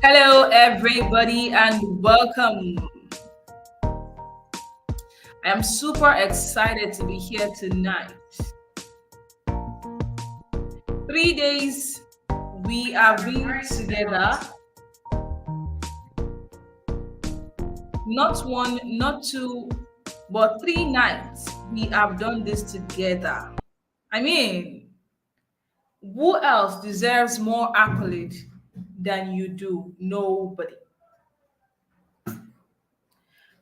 Hello, everybody, and welcome. I am super excited to be here tonight. 3 days we have been together, not one, not two, but 3 nights we have done this together. I mean, who else deserves more accolade than you do? Nobody.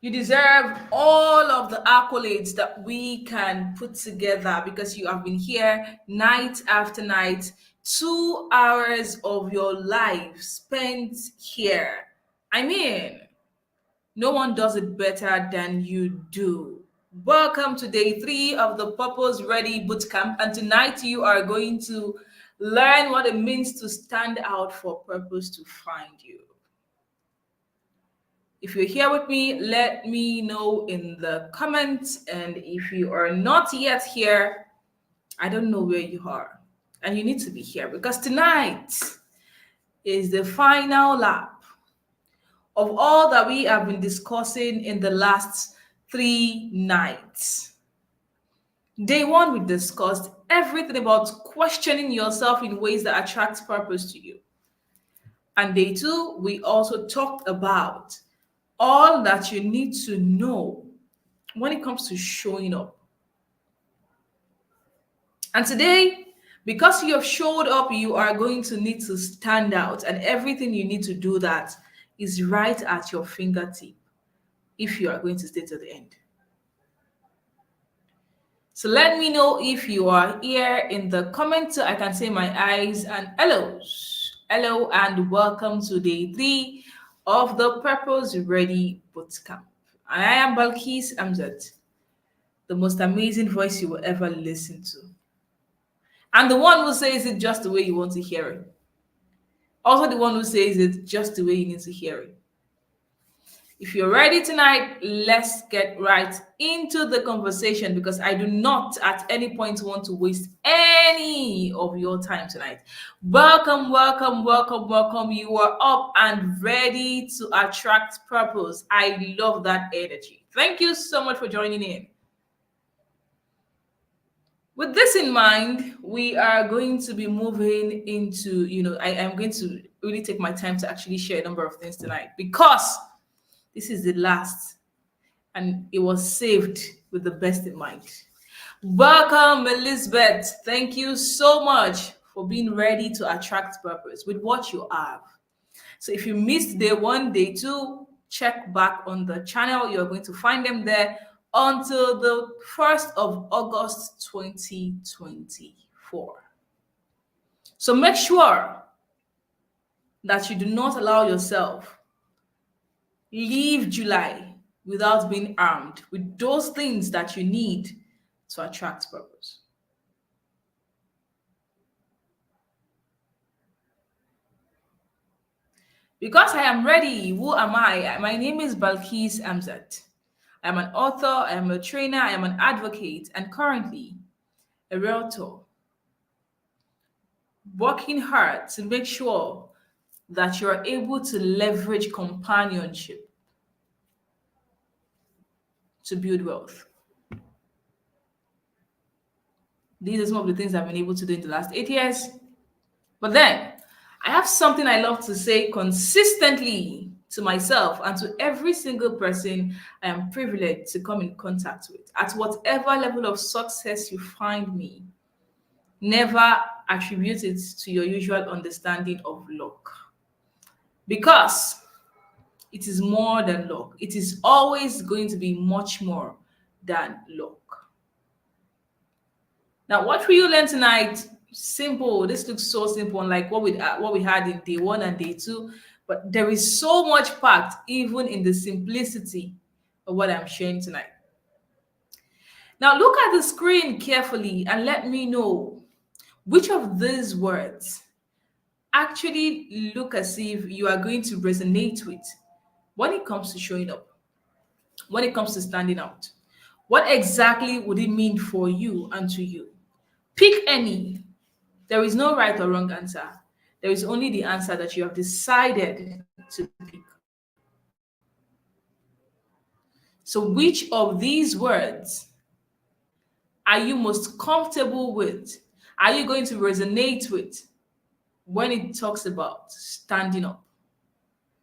You deserve all of the accolades that we can put together because you have been here night after night, 2 hours of your life spent here. I mean, no one does it better than you do. Welcome to day 3 of the Purpose Ready Bootcamp, and tonight you are going to learn what it means to stand out for purpose to find you. If you're here with me, let me know in the comments. And if you are not yet here, I don't know where you are. And you need to be here because tonight is the final lap of all that we have been discussing in the last 3 nights. Day 1, we discussed everything about questioning yourself in ways that attract purpose to you. And day 2, we also talked about all that you need to know when it comes to showing up. And today, because you have showed up, you are going to need to stand out, and everything you need to do that is right at your fingertip if you are going to stay to the end. So let me know if you are here in the comments so I can say my eyes and hellos. Hello and welcome to day 3 of the Purpose Ready Bootcamp. And I am Balkis Amzat, the most amazing voice you will ever listen to. And the one who says it just the way you want to hear it. Also the one who says it just the way you need to hear it. If you're ready tonight, let's get right into the conversation because I do not at any point want to waste any of your time tonight. Welcome, welcome, welcome, welcome. You are up and ready to attract purpose. I love that energy. Thank you so much for joining in. With this in mind, we are going to be moving into, I am going to really take my time to actually share a number of things tonight because this is the last, and it was saved with the best in mind. Welcome, Elizabeth. Thank you so much for being ready to attract purpose with what you have. So if you missed day 1, day 2, check back on the channel. You're going to find them there until the 1st of August 2024. So make sure that you do not allow yourself leave July without being armed with those things that you need to attract purpose. Because I am ready, who am I? My name is Balkis Amzat. I am an author, I am a trainer, I am an advocate, and currently a realtor. Working hard to make sure that you are able to leverage companionship to build wealth. These are some of the things I've been able to do in the last 8 years. But then I have something I love to say consistently to myself and to every single person I am privileged to come in contact with. At whatever level of success you find me, never attribute it to your usual understanding of luck. Because it is more than luck. It is always going to be much more than luck. Now, what will you learn tonight? Simple. This looks so simple, unlike what we had in day 1 and day 2. But there is so much packed, even in the simplicity of what I'm sharing tonight. Now, look at the screen carefully and let me know which of these words actually look as if you are going to resonate with when it comes to showing up, when it comes to standing out. What exactly would it mean for you and to you? Pick any. There is no right or wrong answer. There is only the answer that you have decided to pick. So, which of these words are you most comfortable with? Are you going to resonate with when it talks about standing up,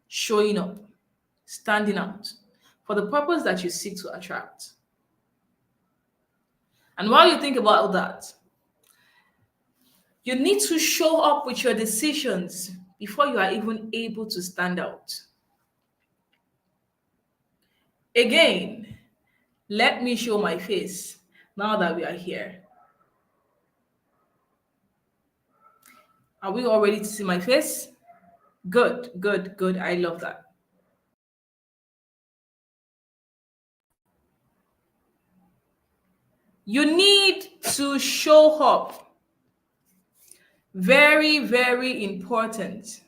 showing up, standing out for the purpose that you seek to attract? And while you think about that, you need to show up with your decisions before you are even able to stand out. Again, let me show my face now that we are here. Are we all ready to see my face? Good, good, good. I love that. You need to show up. Very, very important.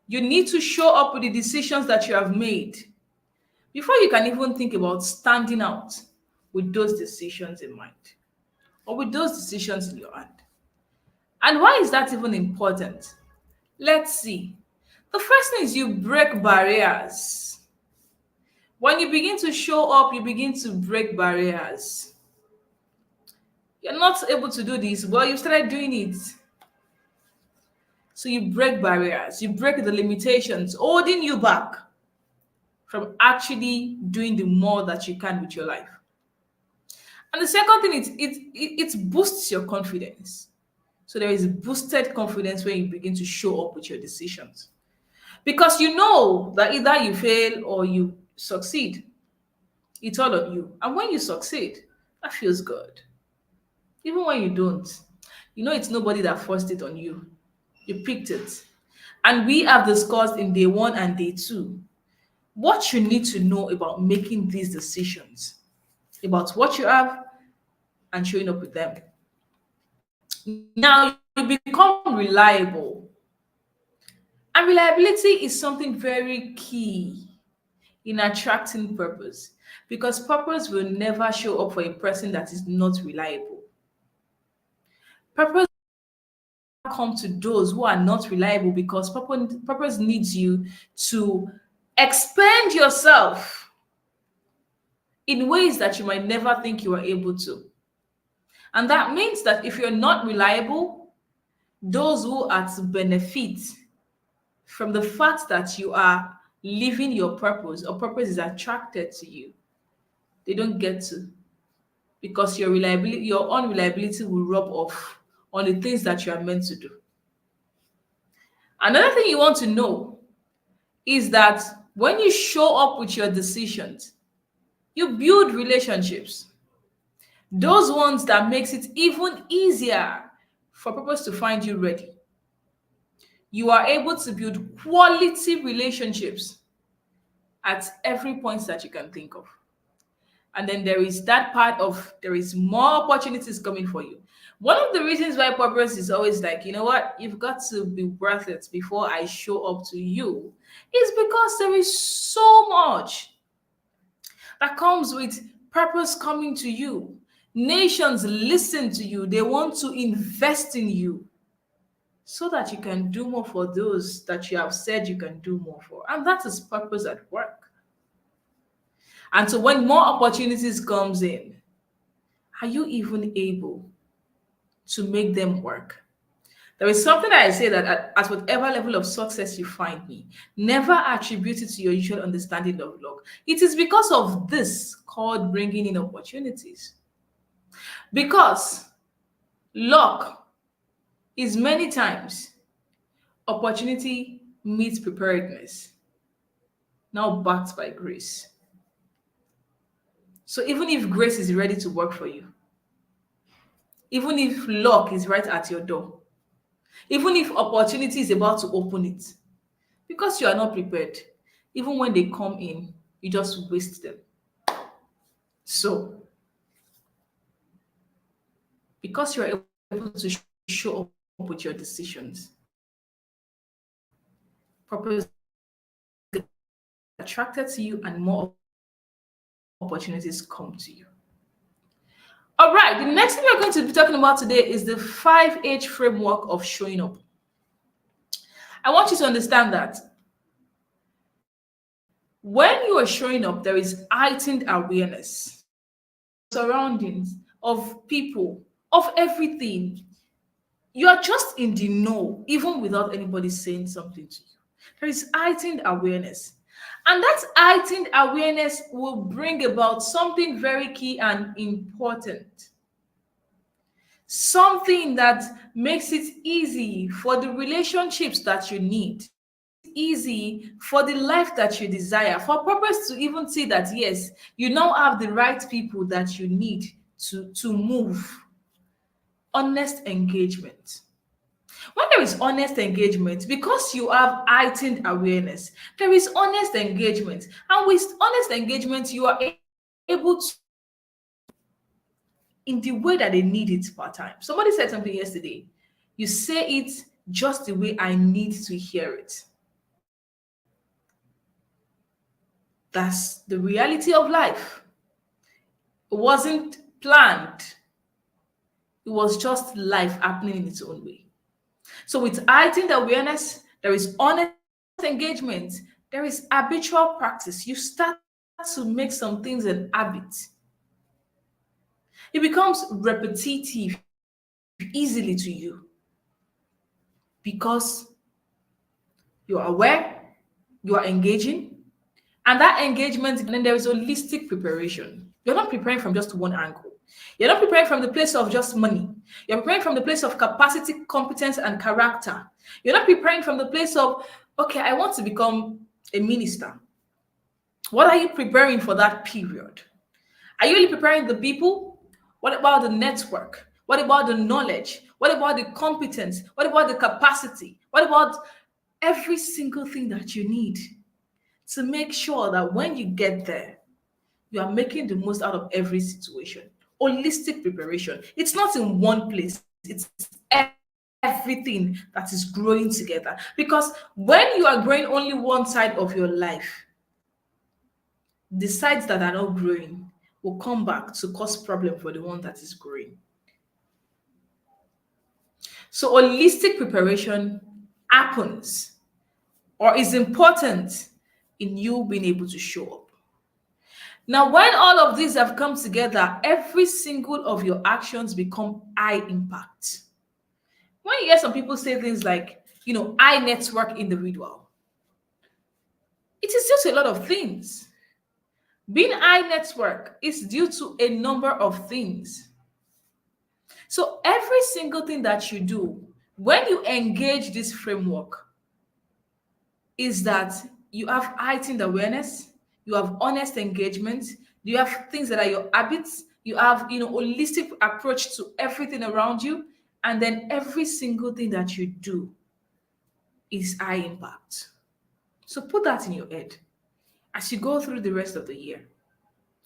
You need to show up with the decisions that you have made before you can even think about standing out with those decisions in mind or with those decisions in your hand. And why is that even important? Let's see. The first thing is you break barriers. When you begin to show up, you begin to break barriers. You're not able to do this, but you started doing it. So you break barriers, you break the limitations holding you back from actually doing the more that you can with your life. And the second thing is it boosts your confidence. So there is boosted confidence when you begin to show up with your decisions. Because you know that either you fail or you succeed. It's all on you. And when you succeed, that feels good. Even when you don't, you know it's nobody that forced it on you. You picked it. And we have discussed in day one and day two what you need to know about making these decisions, about what you have and showing up with them. Now you become reliable. And reliability is something very key in attracting purpose because purpose will never show up for a person that is not reliable. Purpose come to those who are not reliable because purpose needs you to expand yourself in ways that you might never think you are able to. And that means that if you're not reliable, those who are to benefit from the fact that you are living your purpose or purpose is attracted to you, they don't get to because your unreliability will rub off on the things that you are meant to do. Another thing you want to know is that when you show up with your decisions, you build relationships. Those ones that makes it even easier for purpose to find you ready. You are able to build quality relationships at every point that you can think of. And then there is that part of there is more opportunities coming for you. One of the reasons why purpose is always like, you know what, you've got to be worth it before I show up to you is because there is so much that comes with purpose coming to you. Nations listen to you, they want to invest in you so that you can do more for those that you have said you can do more for. And that is purpose at work. And so when more opportunities comes in, are you even able to make them work? There is something that I say that at whatever level of success you find me, never attribute it to your usual understanding of luck. It is because of this called bringing in opportunities. Because luck is many times opportunity meets preparedness, now backed by grace. So even if grace is ready to work for you, even if luck is right at your door, even if opportunity is about to open it, because you are not prepared, even when they come in, you just waste them. So, because you're able to show up with your decisions, purpose attracted to you and more opportunities come to you. All right, the next thing we're going to be talking about today is the 5H framework of showing up. I want you to understand that when you are showing up, there is heightened awareness of your surroundings, of people, of everything. You are just in the know, even without anybody saying something to you. There is heightened awareness. And that heightened awareness will bring about something very key and important. Something that makes it easy for the relationships that you need, easy for the life that you desire, for purpose to even see that yes, you now have the right people that you need to move. Honest engagement. When there is honest engagement, because you have heightened awareness, there is honest engagement. And with honest engagement, you are able to, in the way that they need it per time. Somebody said something yesterday. You say it just the way I need to hear it. That's the reality of life. It wasn't planned, it was just life happening in its own way. So, with heightened awareness, there is honest engagement, there is habitual practice. You start to make some things an habit. It becomes repetitive easily to you because you are aware, you are engaging, and that engagement, and then there is holistic preparation. You're not preparing from just one angle. You're not preparing from the place of just money. You're preparing from the place of capacity, competence, and character. You're not preparing from the place of, okay, I want to become a minister. What are you preparing for that period? Are you really preparing the people? What about the network? What about the knowledge? What about the competence? What about the capacity? What about every single thing that you need to make sure that when you get there, you are making the most out of every situation? Holistic preparation. It's not in one place, it's everything that is growing together. Because when you are growing only one side of your life, the sides that are not growing will come back to cause problem for the one that is growing. So holistic preparation happens or is important in you being able to show up. Now, when all of these have come together, every single of your actions become high impact. When you hear some people say things like, high network individual, it is just a lot of things. Being high network is due to a number of things. So every single thing that you do, when you engage this framework, is that you have heightened awareness, you have honest engagement, you have things that are your habits, you have holistic approach to everything around you, and then every single thing that you do is high impact. So put that in your head as you go through the rest of the year,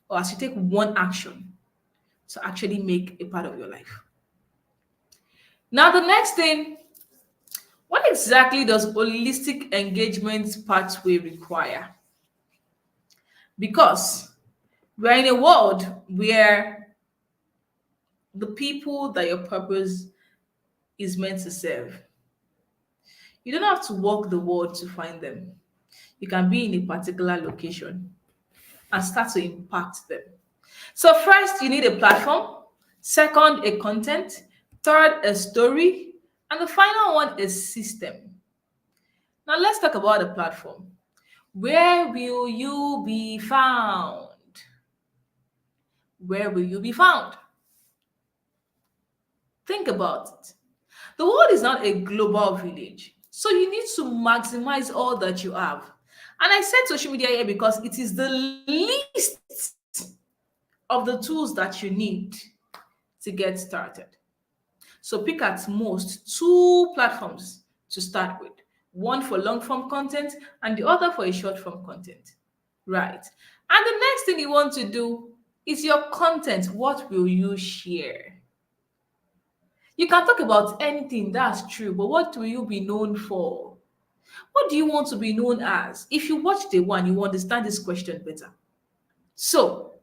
or as you take one action to actually make a part of your life. Now, the next thing, what exactly does holistic engagement pathway require? Because we're in a world where the people that your purpose is meant to serve, you don't have to walk the world to find them. You can be in a particular location and start to impact them. So, first, you need a platform. Second, a content. Third, a story. And the final one is system. Now, let's talk about the platform. Where will you be found? Where will you be found? Think about it. The world is not a global village, so you need to maximize all that you have. And I said social media here because it is the least of the tools that you need to get started. So pick at most two platforms to start with, one for long form content and the other for a short form content. Right. And the next thing you want to do is your content. What will you share? You can talk about anything, that's true, but what will you be known for? What do you want to be known as? If you watch the one, you understand this question better. So,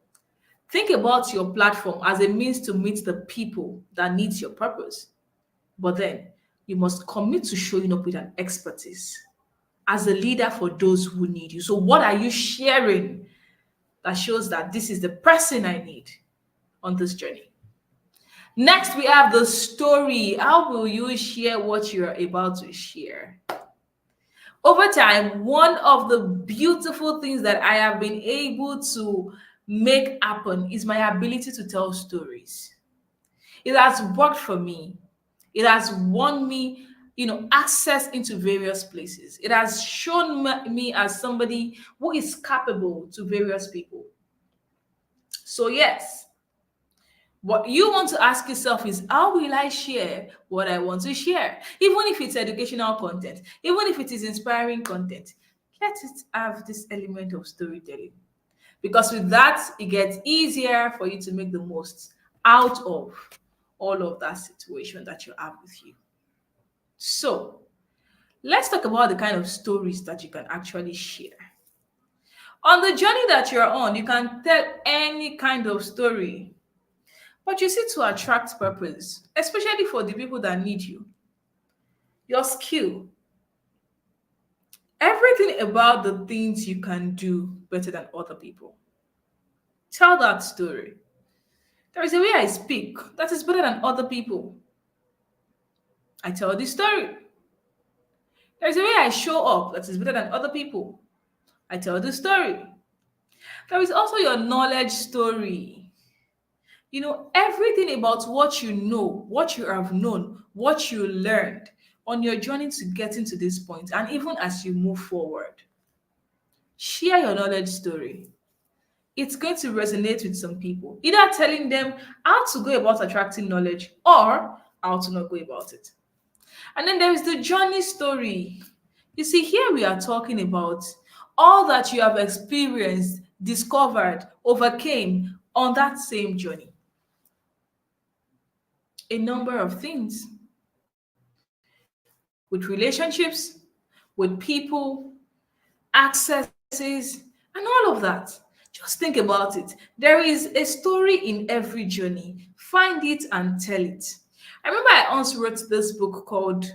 think about your platform as a means to meet the people that needs your purpose. But then you must commit to showing up with an expertise as a leader for those who need you. So, what are you sharing that shows that this is the person I need on this journey? Next, we have the story. How will you share what you're about to share? Over time, one of the beautiful things that I have been able to make happen is my ability to tell stories. It has worked for me. It has won me, access into various places. It has shown me as somebody who is capable to various people. So, yes, what you want to ask yourself is, how will I share what I want to share? Even if it's educational content, even if it is inspiring content, let it have this element of storytelling. Because with that, it gets easier for you to make the most out of all of that situation that you have with you. So, let's talk about the kind of stories that you can actually share. On the journey that you're on, you can tell any kind of story, but you see, to attract purpose, especially for the people that need you, your skill, everything about the things you can do better than other people. Tell that story. There is a way I speak that is better than other people. I tell this story. There is a way I show up that is better than other people. I tell the story. There is also your knowledge story. Everything about what you know, what you have known, what you learned on your journey to getting to this point, and even as you move forward. Share your knowledge story. It's going to resonate with some people, either telling them how to go about attracting knowledge or how to not go about it. And then there is the journey story. You see, here we are talking about all that you have experienced, discovered, overcame on that same journey. A number of things with relationships, with people, accesses, and all of that. Just think about it. There is a story in every journey. Find it and tell it. I remember I once wrote this book called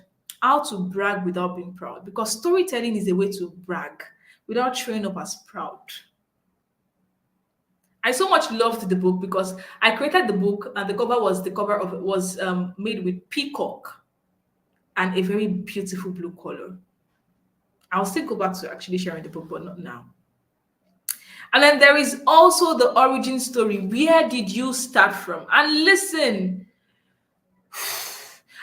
How to Brag Without Being Proud, because storytelling is a way to brag without showing up as proud. I so much loved the book because I created the book, and the cover of it was made with peacock and a very beautiful blue color. I'll still go back to actually sharing the book, but not now. And then there is also the origin story. Where did you start from? And listen,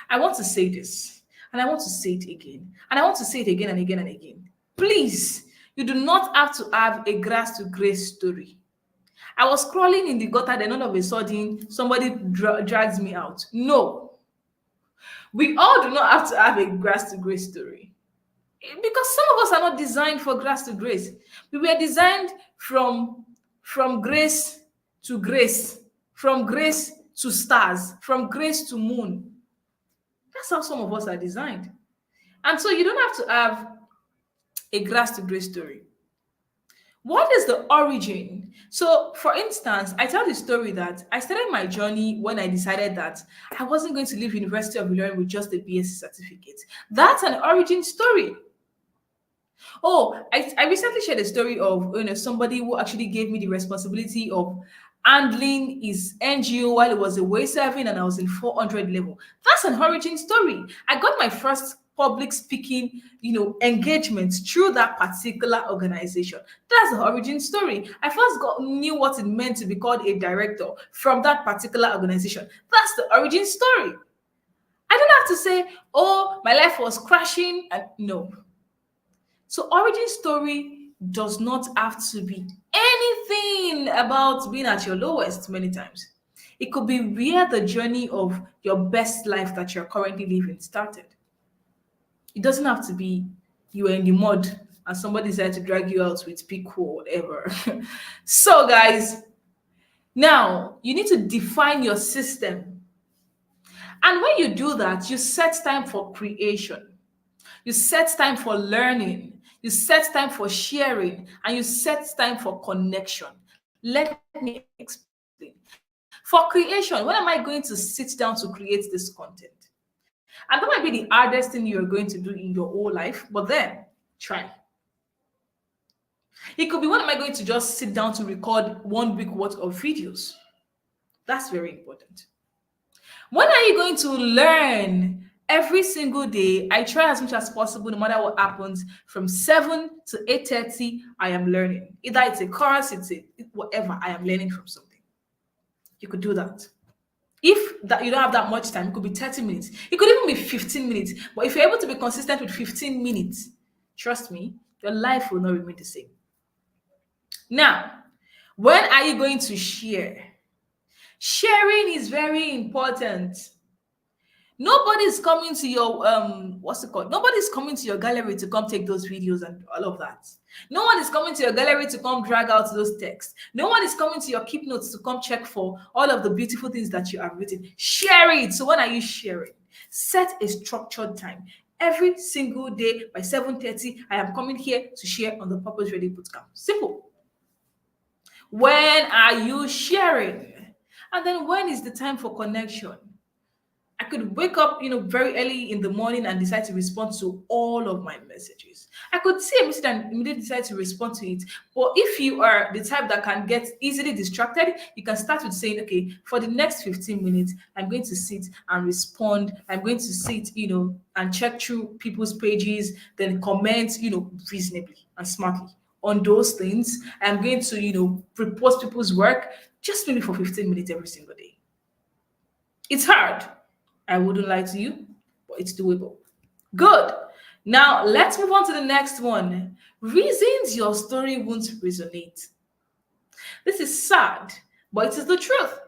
I want to say this, and I want to say it again, and I want to say it again and again and again. Please, you do not have to have a grass to grace story. I was crawling in the gutter, then all of a sudden somebody drags me out. No, we all do not have to have a grass to grace story. Because some of us are not designed for grass to grace. We were designed from grace to grace, from grace to stars, from grace to moon. That's how some of us are designed. And so you don't have to have a grass to grace story. What is the origin? So, for instance, I tell the story that I started my journey when I decided that I wasn't going to leave University of Ilorin with just a BSc certificate. That's an origin story. Oh, I recently shared a story of somebody who actually gave me the responsibility of handling his NGO while it was away serving and I was in 400 level. That's an origin story. I got my first public speaking, engagement through that particular organization. That's the origin story. I first knew what it meant to be called a director from that particular organization. That's the origin story. I don't have to say, oh, my life was crashing, and no. So origin story does not have to be anything about being at your lowest many times. It could be where the journey of your best life that you're currently living started. It doesn't have to be you were in the mud and somebody decided to drag you out with pick or whatever. So guys, now you need to define your system. And when you do that, you set time for creation. You set time for learning. You set time for sharing. And you set time for connection. Let me explain. For creation, when am I going to sit down to create this content? And that might be the hardest thing you're going to do in your whole life, but then try. It could be, when am I going to just sit down to record 1 week worth of videos? That's very important. When are you going to learn? Every single day, I try as much as possible, no matter what happens, from 7 to 8:30, I am learning. Either it's a course, whatever, I am learning from something. You could do that. If that you don't have that much time, it could be 30 minutes. It could even be 15 minutes. But if you're able to be consistent with 15 minutes, trust me, your life will not remain the same. Now, when are you going to share? Sharing is very important. Nobody's coming to your what's it called? Nobody's coming to your gallery to come take those videos and all of that. No one is coming to your gallery to come drag out those texts. No one is coming to your keep notes to come check for all of the beautiful things that you have written. Share it. So when are you sharing? Set a structured time. Every single day by 7:30, I am coming here to share on the Purpose Ready Bootcamp. Simple. When are you sharing? And then when is the time for connection? I could wake up, very early in the morning and decide to respond to all of my messages. I could see a message and immediately decide to respond to it. But if you are the type that can get easily distracted, you can start with saying, okay, for the next 15 minutes, I'm going to sit and respond. I'm going to sit, and check through people's pages, then comment, reasonably and smartly on those things. I'm going to, repost people's work just maybe for 15 minutes every single day. It's hard. I wouldn't lie to you, but it's doable. Good. Now let's move on to the next one. Reasons your story won't resonate. This is sad, but it is the truth.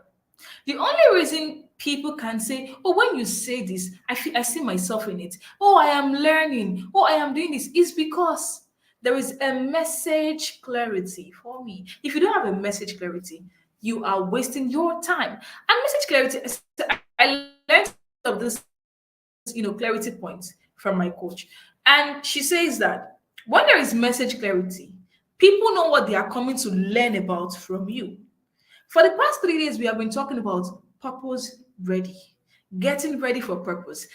The only reason people can say, "Oh, when you say this, I see myself in it. Oh, I am learning. Oh, I am doing this," is because there is a message clarity for me. If you don't have a message clarity, you are wasting your time. And message clarity, I learned of this, clarity points from my coach. And she says that when there is message clarity, people know what they are coming to learn about from you. For the past 3 days, we have been talking about purpose ready, getting ready for purpose,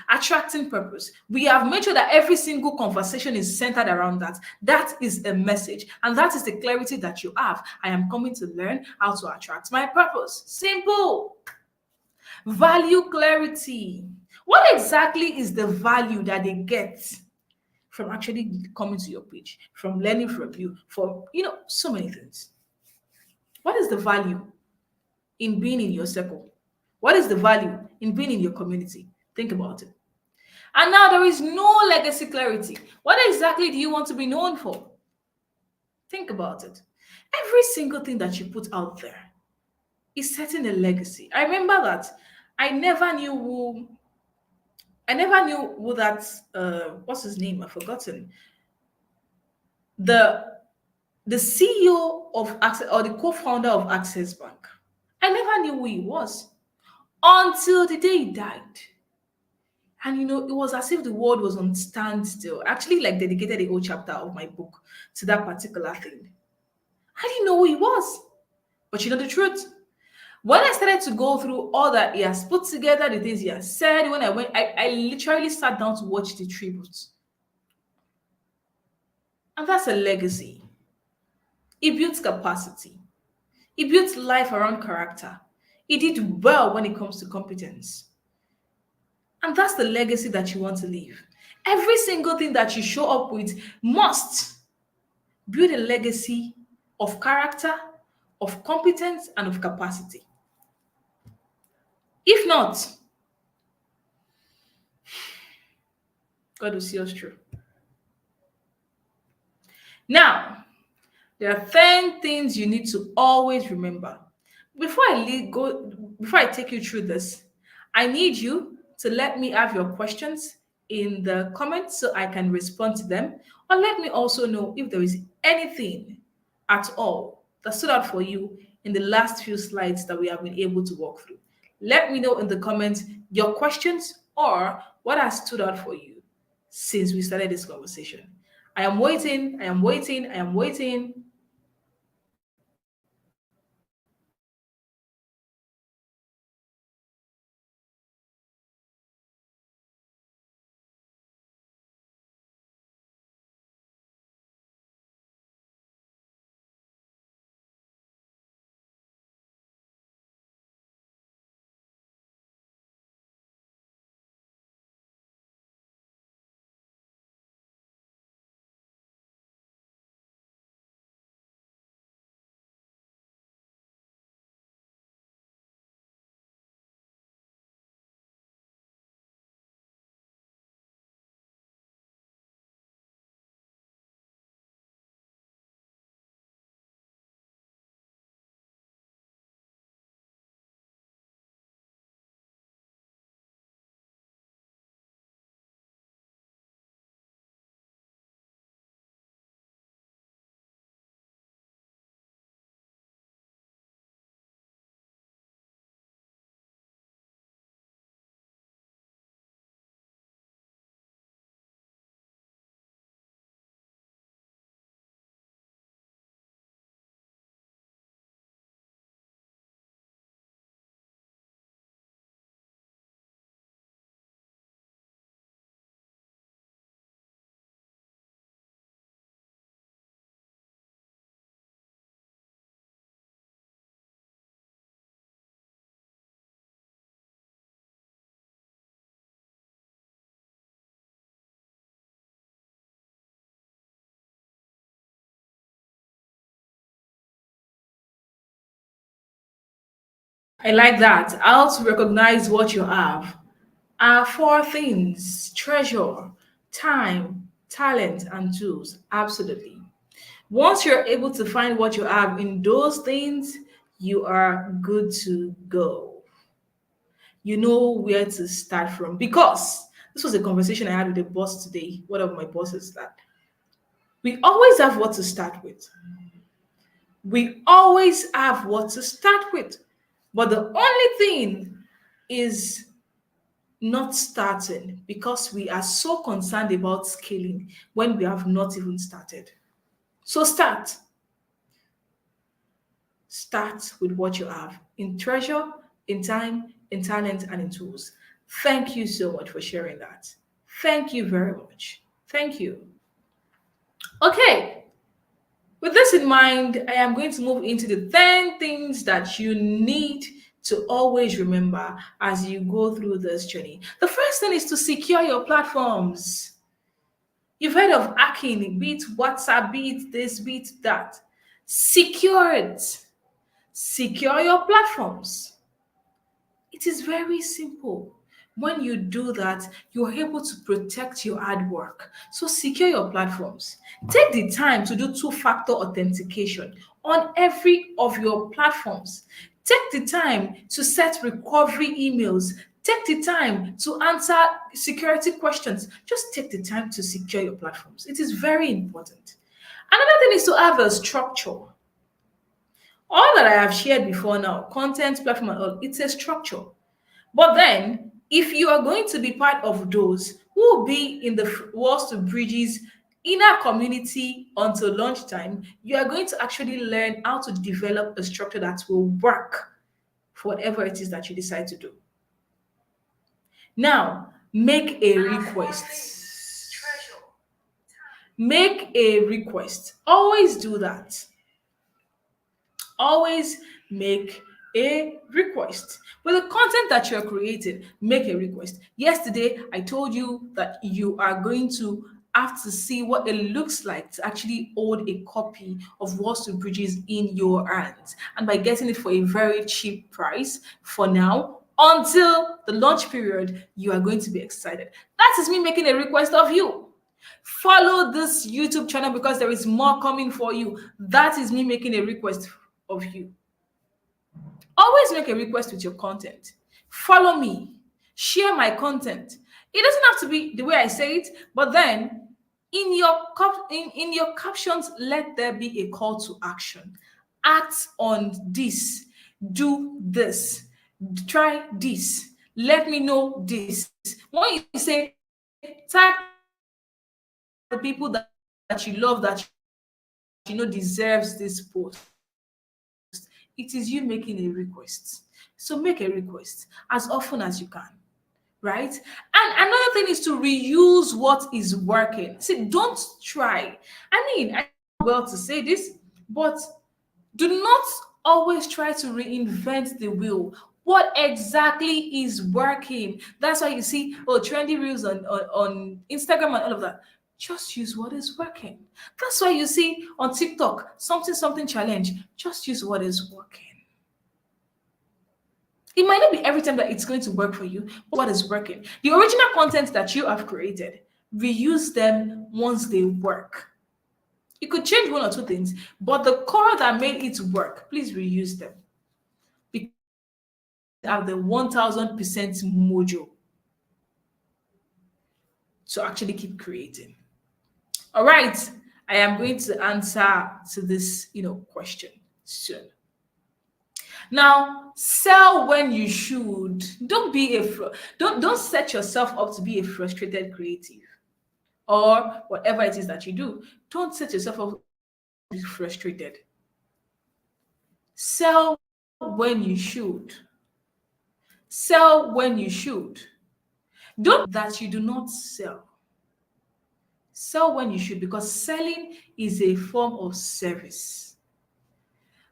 attracting purpose. We have made sure that every single conversation is centered around that. That is a message, and that is the clarity that you have. I am coming to learn how to attract my purpose. Simple. Value clarity. What exactly is the value that they get from actually coming to your page, from learning from you, from so many things? What is the value in being in your circle? What is the value in being in your community? Think about it. And now there is no legacy clarity. What exactly do you want to be known for? Think about it. Every single thing that you put out there is setting a legacy. I remember that I never knew who that what's his name? I've forgotten. The the CEO of Access, or the co-founder of Access Bank. I never knew who he was until the day he died. And it was as if the world was on standstill. I actually, like, dedicated a whole chapter of my book to that particular thing. I didn't know who he was. But you know the truth. When I started to go through all that he has put together, the things he has said, when I literally sat down to watch the tributes. And that's a legacy. He built capacity. He built life around character. He did well when it comes to competence. And that's the legacy that you want to leave. Every single thing that you show up with must build a legacy of character, of competence, and of capacity. If not, God will see us through. Now, there are 10 things you need to always remember. Before I take you through this, I need you to let me have your questions in the comments so I can respond to them. Or let me also know if there is anything at all that stood out for you in the last few slides that we have been able to walk through. Let me know in the comments your questions or what has stood out for you since we started this conversation. I am waiting, I am waiting, I am waiting. I like that. How to recognize what you have are four things: treasure, time, talent, and tools. Absolutely. Once you're able to find what you have in those things, you are good to go. You know where to start from. Because this was a conversation I had with a boss today, one of my bosses, that we always have what to start with. We always have what to start with. But the only thing is not starting because we are so concerned about scaling when we have not even started. So start with what you have in treasure, in time, in talent, and in tools. Thank you so much for sharing that. Thank you very much. Thank you. Okay, with this in mind, I am going to move into the 10 things that you need to always remember as you go through this journey. The first thing is to secure your platforms. You've heard of hacking, be it WhatsApp, be it this, be it that. Secure it. Secure your platforms. It is very simple. When you do that, you're able to protect your hard work. So secure your platforms. Take the time to do two-factor authentication on every of your platforms. Take the time to set recovery emails. Take the time to answer security questions. Just take the time to secure your platforms. It is very important. Another thing is to have a structure. All that I have shared before now, content, platform, and all, it's a structure. But then, if you are going to be part of those who will be in the Walls to Bridges inner community until lunchtime, you are going to actually learn how to develop a structure that will work for whatever it is that you decide to do. Now, make a request. Make a request. Always do that. Always make a request. With the content that you're creating, make a request. Yesterday, I told you that you are going to have to see what it looks like to actually hold a copy of Walls to Bridges in your hands. And by getting it for a very cheap price for now, until the launch period, you are going to be excited. That is me making a request of you. Follow this YouTube channel because there is more coming for you. That is me making a request of you. Always make a request with your content. Follow me. Share my content. It doesn't have to be the way I say it, but then in your captions, let there be a call to action. Act on this. Do this. Try this. Let me know this. When you say tag the people that you love, that you know deserves this post, it is you making a request. So make a request as often as you can, right? And another thing is to reuse what is working. See, don't try. I know well to say this, but do not always try to reinvent the wheel. What exactly is working? That's why you see, oh, trendy reels on Instagram and all of that. Just use what is working. That's why you see on TikTok something challenge. Just use what is working. It might not be every time that it's going to work for you, but what is working. The original content that you have created, reuse them once they work. You could change one or two things, but the core that made it work, please reuse them. Because they have the 1000% mojo to actually keep creating. All right. I am going to answer to this, question soon. Now, sell when you should. Don't be a don't set yourself up to be a frustrated creative or whatever it is that you do. Don't set yourself up to be frustrated. Sell when you should. Sell when you should. Don't that you do not sell. Sell when you should because selling is a form of service.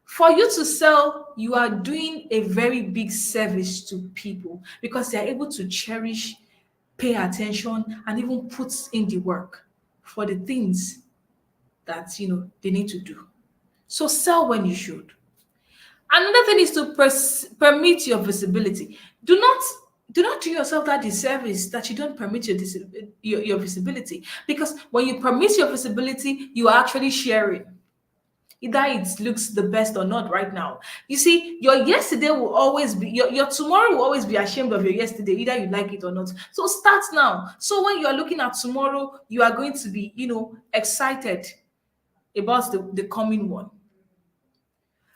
For you to sell, you are doing a very big service to people because they are able to cherish, pay attention, and even put in the work for the things that they need to do. So sell when you should. Another thing is to permit your visibility. Do not do not do yourself that disservice that you don't permit your visibility, because when you permit your visibility, you are actually sharing. Either it looks the best or not right now. You see, your yesterday will always be your tomorrow will always be ashamed of your yesterday, either you like it or not. So start now. So when you are looking at tomorrow, you are going to be, excited about the coming one.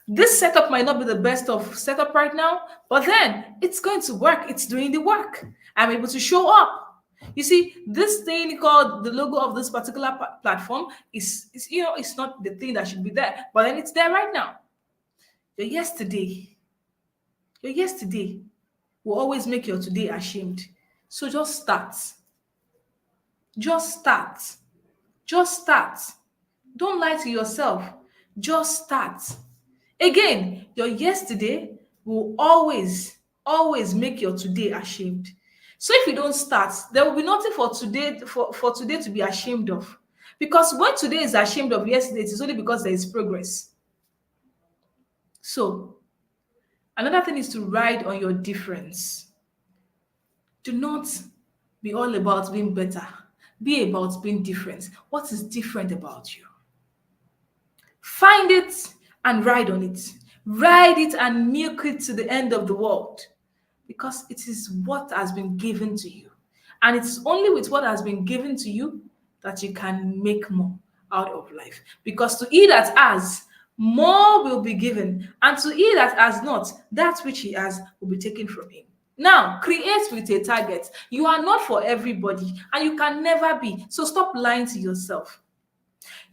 This setup might not be the best of setup right now, but then it's going to work. It's doing the work. I'm able to show up. You see, this thing called the logo of this particular platform is it's not the thing that should be there, but then it's there right now. Your yesterday, your yesterday will always make your today ashamed. So just start. Just start. Just start. Don't lie to yourself. Just start. Again, your yesterday will always make your today ashamed. So if you don't start, there will be nothing for today to be ashamed of. Because when today is ashamed of yesterday, it is only because there is progress. So another thing is to ride on your difference. Do not be all about being better. Be about being different. What is different about you? Find it and ride on it. Ride it and milk it to the end of the world, because it is what has been given to you. And it's only with what has been given to you that you can make more out of life. Because to he that has, more will be given. And to he that has not, that which he has will be taken from him. Now, create with a target. You are not for everybody, and you can never be. So stop lying to yourself.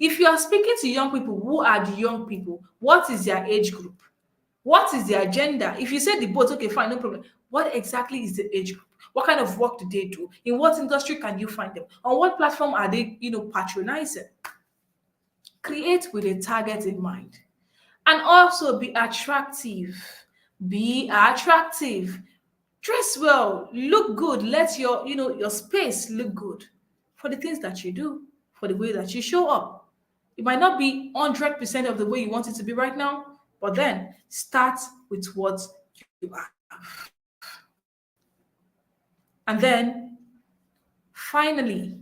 If you are speaking to young people, who are the young people? What is their age group? What is their gender? If you say the both, okay, fine, no problem. What exactly is the age group? What kind of work do they do? In what industry can you find them? On what platform are they, patronizing? Create with a target in mind. And also be attractive. Be attractive. Dress well, look good. Let your space look good for the things that you do, for the way that you show up. It might not be 100% of the way you want it to be right now, but then start with what you have. And then finally,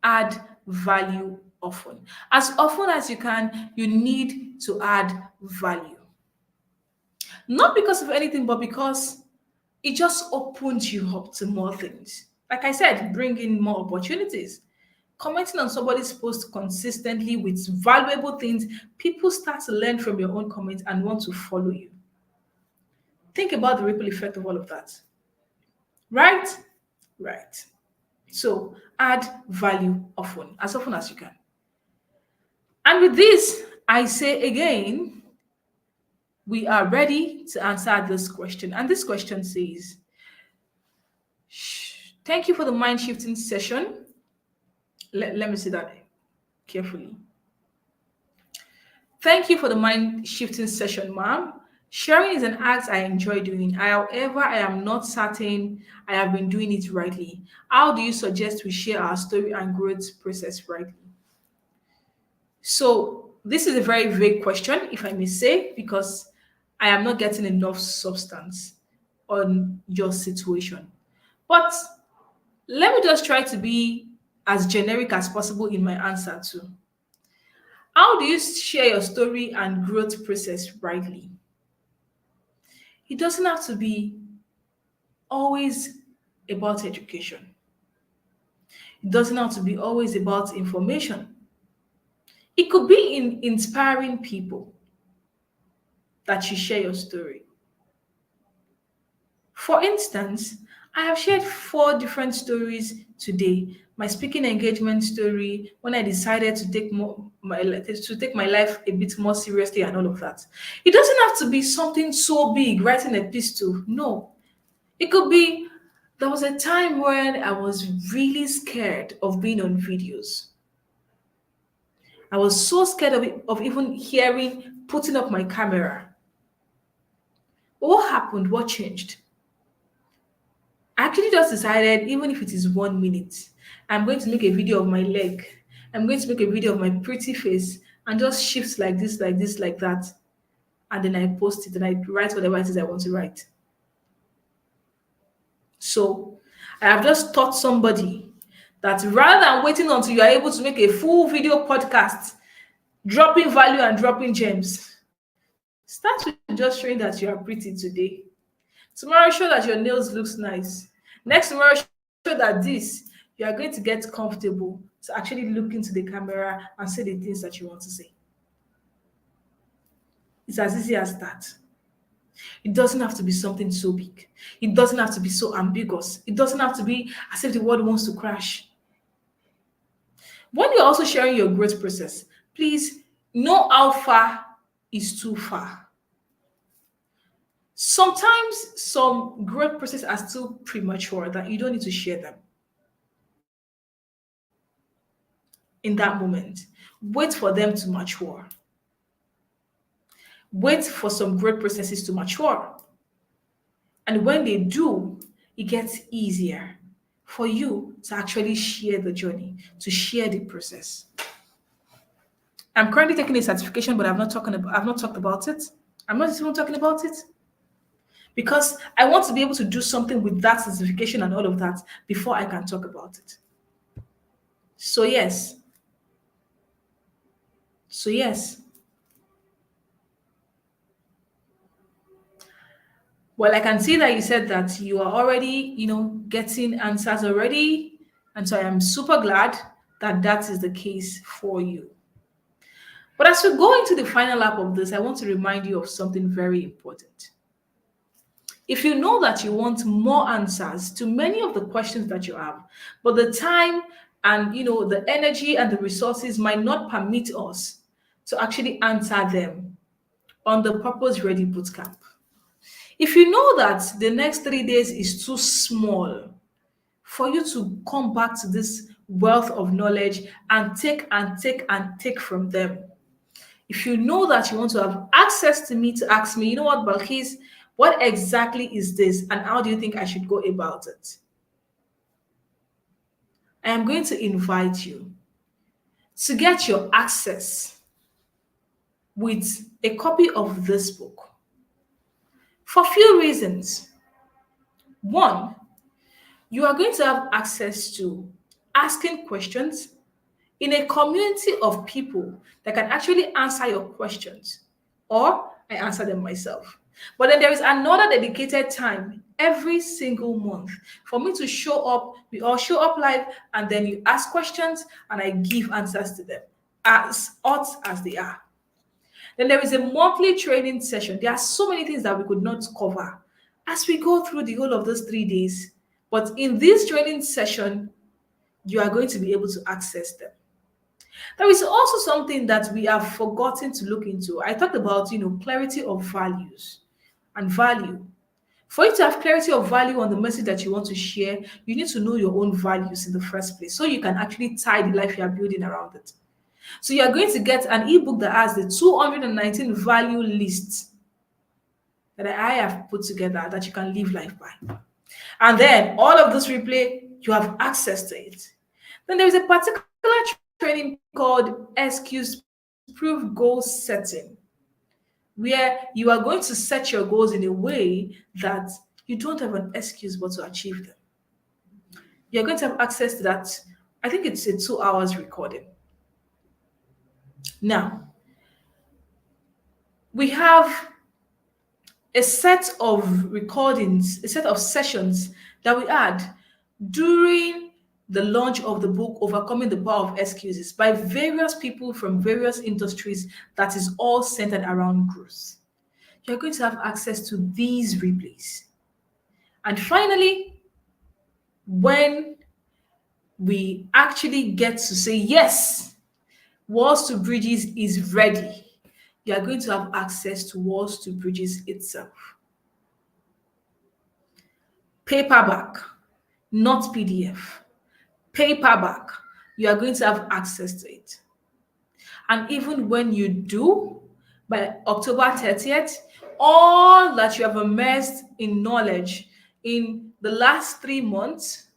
add value often. As often as you can, you need to add value. Not because of anything, but because it just opens you up to more things. Like I said, bring in more opportunities. Commenting on somebody's post consistently with valuable things, people start to learn from your own comments and want to follow you. Think about the ripple effect of all of that. Right? Right. So add value often as you can. And with this, I say again, we are ready to answer this question. And this question says, thank you for the mind shifting session. Let me say that carefully. Thank you for the mind shifting session, ma'am. Sharing is an act I enjoy doing. However, I am not certain I have been doing it rightly. How do you suggest we share our story and growth process rightly? So, this is a very vague question, if I may say, because I am not getting enough substance on your situation. But let me just try to be as generic as possible in my answer too. How do you share your story and growth process rightly? It doesn't have to be always about education. It doesn't have to be always about information. It could be in inspiring people that you share your story. For instance, I have shared 4 different stories today. My speaking engagement story, when I decided to take my life a bit more seriously, and all of that. It doesn't have to be something so big, writing a epistle. No, it could be there was a time when I was really scared of being on videos. I was so scared of even putting up my camera. But what happened? What changed? I actually just decided, even if it is 1 minute, I'm going to make a video of my leg. I'm going to make a video of my pretty face and just shift like this, like this, like that. and then I post it and I write whatever it is I want to write. So I have just taught somebody that rather than waiting until you are able to make a full video podcast, dropping value and dropping gems, start with just showing that you are pretty today. Tomorrow, show that your nails looks nice. Next tomorrow, show that this you are going to get comfortable to actually look into the camera and say the things that you want to say. It's as easy as that. It doesn't have to be something so big. It doesn't have to be so ambiguous. It doesn't have to be as if the world wants to crash. When you're also sharing your growth process, please know how far is too far. Sometimes some growth processes are still premature that you don't need to share them in that moment. Wait for them to mature. Wait for some growth processes to mature. And when they do, it gets easier for you to actually share the journey, to share the process. I'm currently taking a certification, but I've not talked about it. I'm not even talking about it because I want to be able to do something with that certification and all of that before I can talk about it. So yes. So yes. Well, I can see that you said that you are already, getting answers already. And so I am super glad that that is the case for you. But as we go into the final lap of this, I want to remind you of something very important. If you know that you want more answers to many of the questions that you have, but the time and the energy and the resources might not permit us to actually answer them on the Purpose Ready Bootcamp. If you know that the next 3 days is too small for you to come back to this wealth of knowledge and take and take and take from them, if you know that you want to have access to me to ask me, you know what, Balkis, what exactly is this and how do you think I should go about it? I am going to invite you to get your access with a copy of this book for a few reasons. One, you are going to have access to asking questions in a community of people that can actually answer your questions, or I answer them myself. But then there is another dedicated time every single month for me to show up. We all show up live, and then you ask questions, and I give answers to them as odd as they are. Then there is a monthly training session. There are so many things that we could not cover as we go through the whole of those 3 days. But in this training session, you are going to be able to access them. There is also something that we have forgotten to look into. I talked about, clarity of values and value. For you to have clarity of value on the message that you want to share, you need to know your own values in the first place so you can actually tie the life you are building around it. So you are going to get an ebook that has the 219 value lists that I have put together that you can live life by. And then all of this replay, you have access to it. Then there is a particular training called Excuse Proof Goal Setting, where you are going to set your goals in a way that you don't have an excuse but to achieve them. You're going to have access to that. I think it's a 2 hours recording. Now, we have a set of recordings, a set of sessions that we had during the launch of the book, Overcoming the Power of Excuses, by various people from various industries that is all centered around growth. You're going to have access to these replays. And finally, when we actually get to say, yes, Walls to Bridges is ready, you are going to have access to Walls to Bridges itself. Paperback, not PDF. Paperback, you are going to have access to it. And even when you do, by October 30th, all that you have immersed in knowledge in the last 3 months,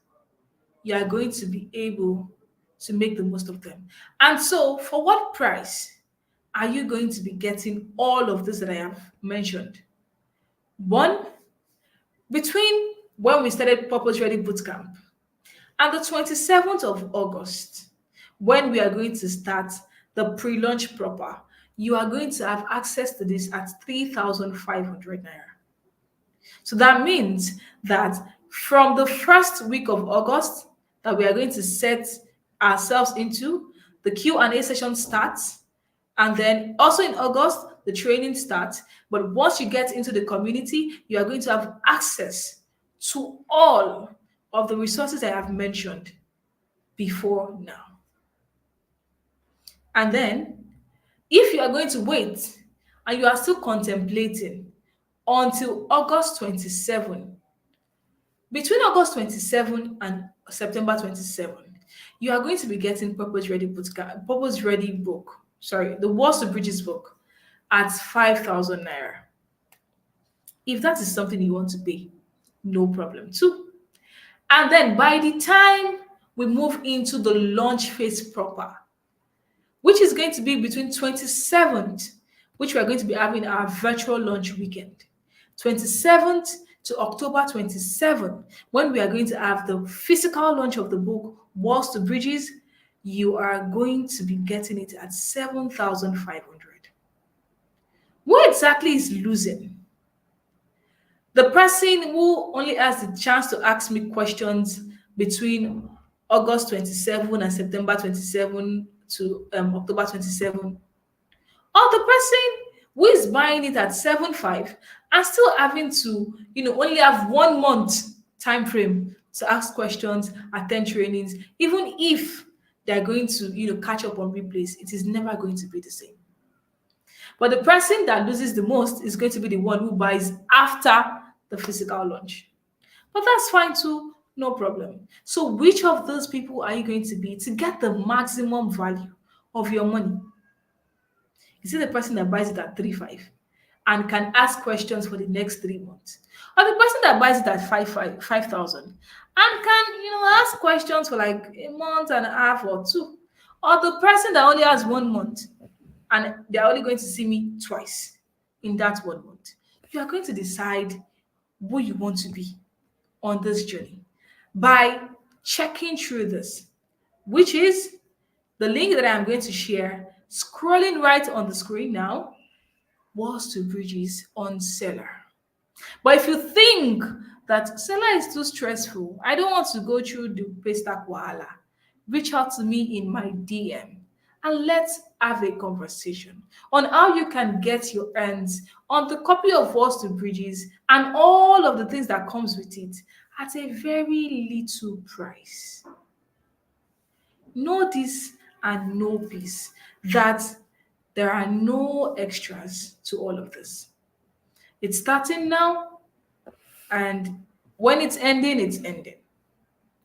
you are going to be able to make the most of them. And so, for what price are you going to be getting all of this that I have mentioned? One, between when we started Purpose Ready Bootcamp and the 27th of August, when we are going to start the pre launch proper, you are going to have access to this at 3,500 naira. So that means that from the first week of August that we are going to set ourselves into, the Q&A session starts, and then also in August the training starts. But once you get into the community, you are going to have access to all of the resources I have mentioned before now. And then if you are going to wait and you are still contemplating until August 27, between August 27 and September 27, you are going to be getting Purpose Ready book. Sorry, the Walls to Bridges book at 5,000 naira. If that is something you want to pay, no problem too. And then by the time we move into the launch phase proper, which is going to be between 27th, which we are going to be having our virtual launch weekend, 27th to October 27th, when we are going to have the physical launch of the book, Walls to Bridges, you are going to be getting it at 7,500. Who exactly is losing? The person who only has the chance to ask me questions between August 27 and September 27 to October 27, or the person who is buying it at 7.5 and still having to, only have 1 month time frame to ask questions, attend trainings, even if they're going to, catch up on replays, it is never going to be the same. But the person that loses the most is going to be the one who buys after the physical launch. But that's fine too, no problem. So, which of those people are you going to be to get the maximum value of your money? Is it the person that buys it at 3.5 and can ask questions for the next 3 months? Or the person that buys it at 5,000 and can, ask questions for like a month and a half or two? Or the person that only has 1 month and they're only going to see me twice in that 1 month? You are going to decide who you want to be on this journey by checking through this, which is the link that I'm going to share, scrolling right on the screen now, Walls to Bridges on Seller. But if you think that Seller is too stressful, I don't want to go through the paystack wahala, reach out to me in my DM and let's have a conversation on how you can get your hands on the copy of Walls to Bridges and all of the things that comes with it at a very little price. Know this and know peace that there are no extras to all of this. It's starting now, and when it's ending, it's ending.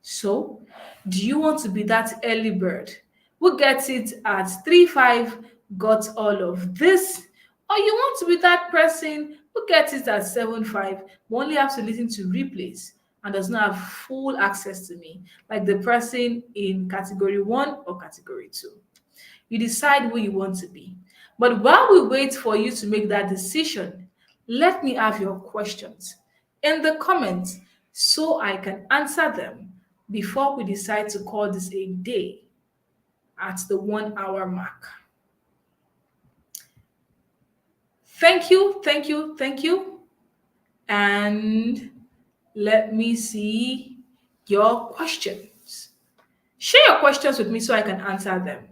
So, do you want to be that early bird who gets it at 3.5, got all of this? Or you want to be that person who gets it at 7.5, but only have to listen to replays and does not have full access to me, like the person in category 1 or category 2? You decide who you want to be. But while we wait for you to make that decision, let me have your questions in the comments so I can answer them before we decide to call this a day at the 1 hour mark. Thank you, thank you, thank you. And let me see your questions. Share your questions with me so I can answer them.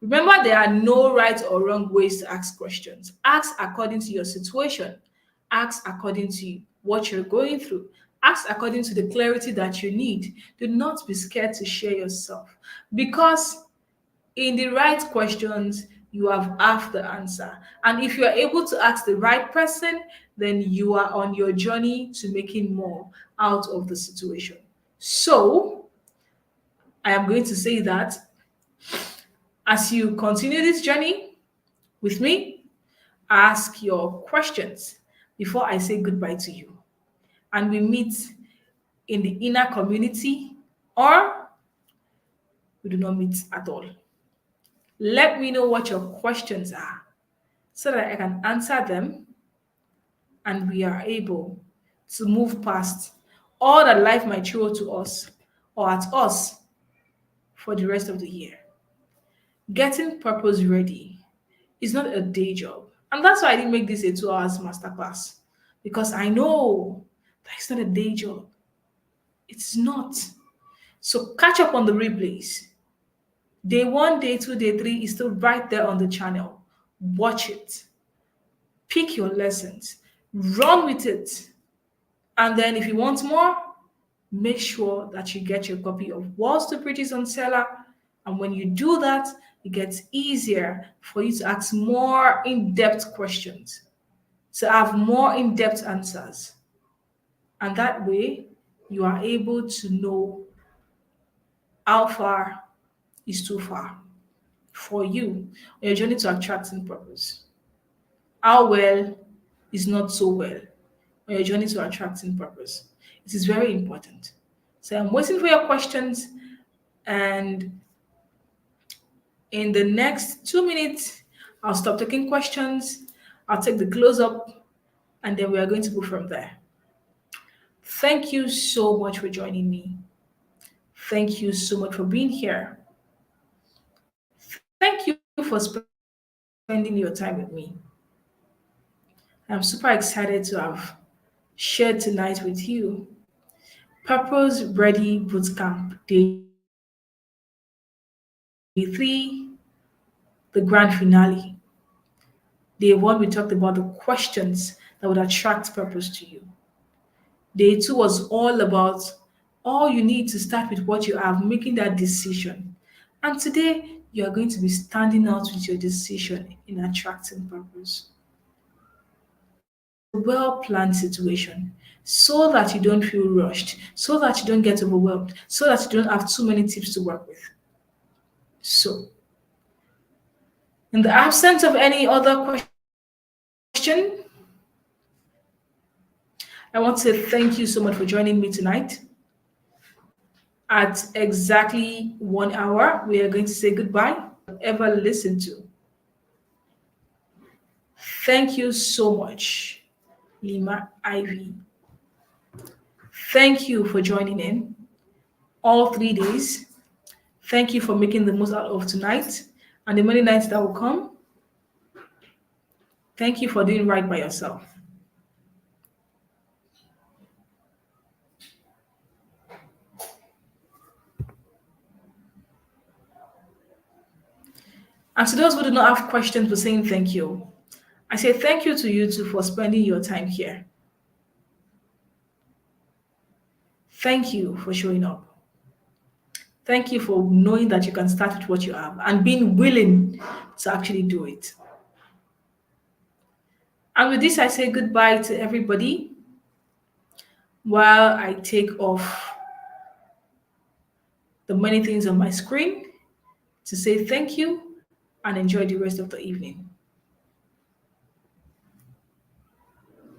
Remember, there are no right or wrong ways to ask questions. Ask according to your situation. Ask according to what you're going through. Ask according to the clarity that you need. Do not be scared to share yourself, because in the right questions, you have half the answer. And if you are able to ask the right person, then you are on your journey to making more out of the situation. So, I am going to say that as you continue this journey with me, ask your questions before I say goodbye to you. And we meet in the inner community, or we do not meet at all. Let me know what your questions are so that I can answer them and we are able to move past all that life might throw to us or at us for the rest of the year. Getting purpose ready is not a day job. And that's why I didn't make this a 2 hours masterclass because I know that it's not a day job. It's not. So catch up on the replays. Day one, day two, day three is still right there on the channel. Watch it. Pick your lessons. Run with it. And then if you want more, make sure that you get your copy of Walls to Bridges on Seller. And when you do that, it gets easier for you to ask more in-depth questions, to have more in-depth answers. And that way, you are able to know how far is too far for you on your journey to attracting purpose. How well is not so well on your journey to attracting purpose. It is very important. So I'm waiting for your questions, and in the next 2 minutes, I'll stop taking questions. I'll take the close up, and then we are going to go from there. Thank you so much for joining me. Thank you so much for being here. Thank you for spending your time with me. I'm super excited to have shared tonight with you. Purpose Ready Bootcamp Day 3, the grand finale. Day 1, we talked about the questions that would attract purpose to you. Day 2 was all about all you need to start with what you have, making that decision. And today, you are going to be standing out with your decision in attracting purpose. It's a well planned situation so that you don't feel rushed, so that you don't get overwhelmed, so that you don't have too many tips to work with. So, in the absence of any other question, I want to say thank you so much for joining me tonight. At exactly 1 hour, we are going to say goodbye. Ever listen to. Thank you so much, Lima Ivy. Thank you for joining in all 3 days. Thank you for making the most out of tonight and the many nights that will come. Thank you for doing right by yourself. And to those who do not have questions for saying thank you, I say thank you to you too for spending your time here. Thank you for showing up. Thank you for knowing that you can start with what you have and being willing to actually do it. And with this, I say goodbye to everybody while I take off the many things on my screen to say thank you and enjoy the rest of the evening.